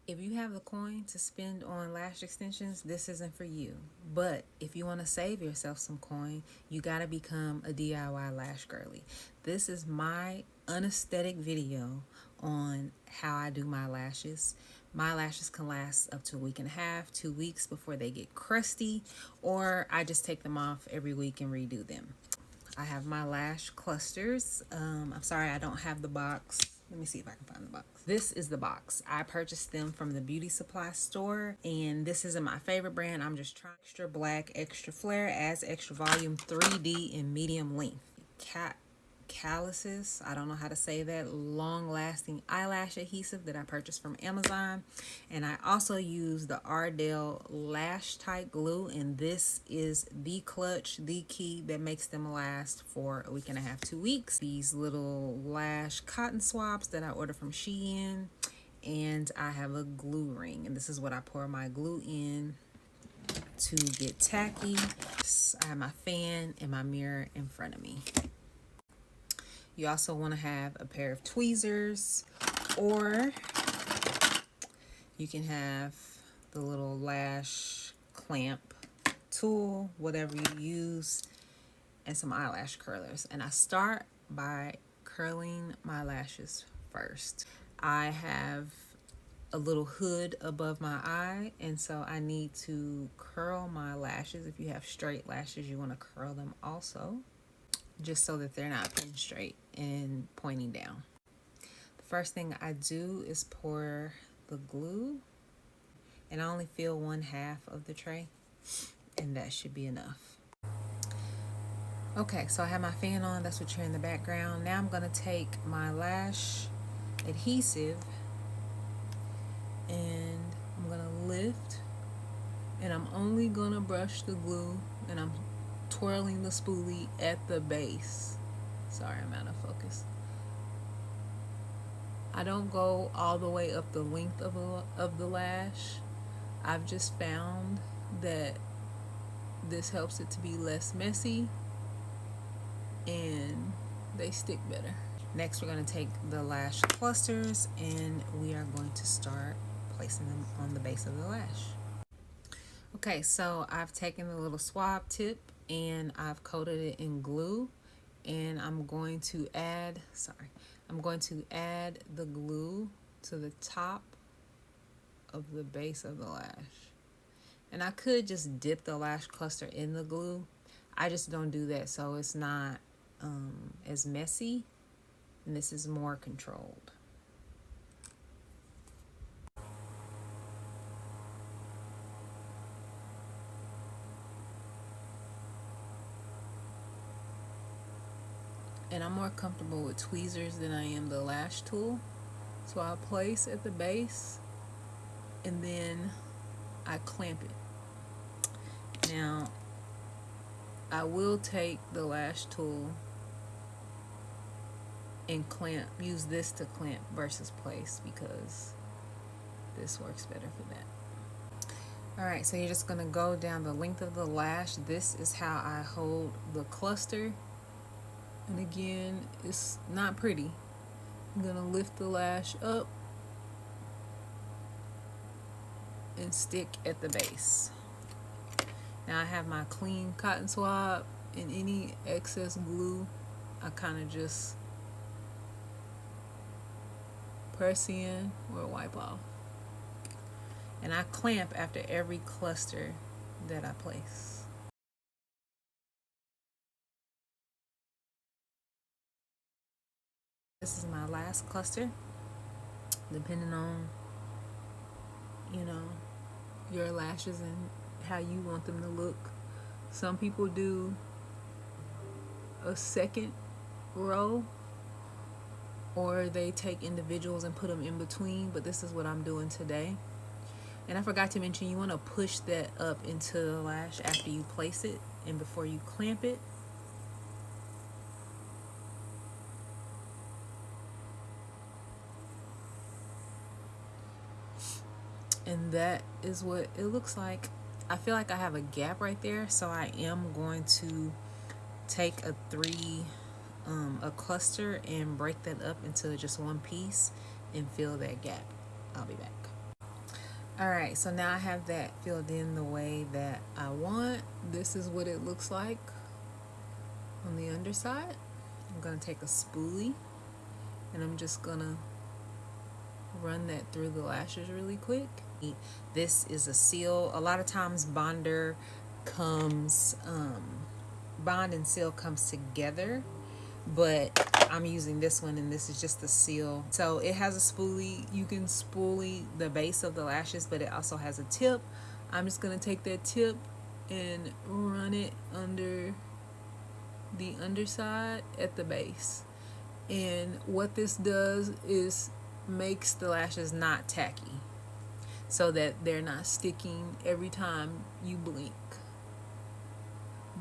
If you have the coin to spend on lash extensions, this isn't for you. But if you want to save yourself some coin, you got to become a DIY lash girly. This is my unesthetic video on how I do my lashes. My lashes can last up to a week and a half, 2 weeks before they get crusty, or I just take them off every week and redo them. I have my lash clusters. I'm sorry I don't have the box. Let me see if I can find the box. This is the box. I purchased them from the beauty supply store, and this isn't my favorite brand. I'm just trying extra black, extra flare, adds extra volume, 3D in medium length. Calluses, I don't know how to say that, long lasting eyelash adhesive that I purchased from Amazon. And I also use the Ardell lash tight glue, and this is the clutch, the key that makes them last for a week and a half, 2 weeks. These little lash cotton swabs that I ordered from Shein, and I have a glue ring, and this is what I pour my glue in to get tacky. I have my fan and my mirror in front of me. You also want to have a pair of tweezers, or you can have the little lash clamp tool, whatever you use, and some eyelash curlers. And I start by curling my lashes first. I have a little hood above my eye, and so I need to curl my lashes. If you have straight lashes, you want to curl them also, just so that they're not pinned straight and pointing down. The first thing I do is pour the glue, and I only fill 1/2 of the tray, and that should be enough. Okay, so I have my fan on. That's what you're in the background. Now I'm going to take my lash adhesive, and I'm going to lift, and I'm only going to brush the glue, and I'm twirling the spoolie at the base. Sorry, I'm out of focus. I don't go all the way up the length of the lash. I've just found that this helps it to be less messy and they stick better. Next, we're going to take the lash clusters and we are going to start placing them on the base of the lash. Okay, so I've taken the little swab tip and I've coated it in glue, and I'm going to add the glue to the top of the base of the lash. And I could just dip the lash cluster in the glue. I just don't do that, so it's not as messy, and this is more controlled. And I'm more comfortable with tweezers than I am the lash tool. So I'll place at the base and then I clamp it. Now, I will take the lash tool and use this to clamp versus place, because this works better for that. Alright, so you're just going to go down the length of the lash. This is how I hold the cluster. And again, it's not pretty. I'm going to lift the lash up and stick at the base. Now I have my clean cotton swab, and any excess glue I kind of just press in or wipe off. And I clamp after every cluster that I place. This is my last cluster, depending on, your lashes and how you want them to look. Some people do a second row, or they take individuals and put them in between, but this is what I'm doing today. And I forgot to mention, you want to push that up into the lash after you place it and before you clamp it. And that is what it looks like. I feel like I have a gap right there, so I am going to take a cluster and break that up into just one piece and fill that gap. I'll be back. All right, so now I have that filled in the way that I want. This is what it looks like on the underside. I'm gonna take a spoolie and I'm just gonna run that through the lashes really quick. This is a seal. A lot of times bonder comes, bond and seal comes together, but I'm using this one and this is just the seal. So it has a spoolie. You can spoolie the base of the lashes, but it also has a tip. I'm just gonna take that tip and run it under the underside at the base. And what this does is makes the lashes not tacky so that they're not sticking every time you blink.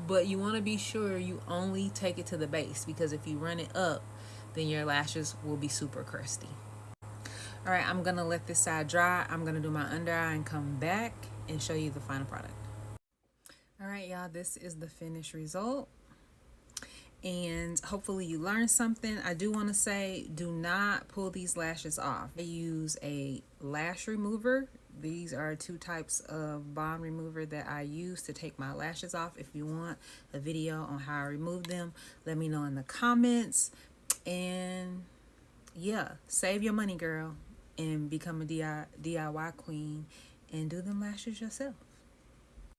But you want to be sure you only take it to the base, because if you run it up, then your lashes will be super crusty. All right, I'm gonna let this side dry. I'm gonna do my under eye and come back and show you the final product. All right, y'all, this is the finished result. And hopefully you learned something. I do want to say, do not pull these lashes off. I use a lash remover. These are two types of bond remover that I use to take my lashes off. If you want a video on how I remove them, let me know in the comments. And yeah, save your money, girl, and become a DIY queen and do them lashes yourself.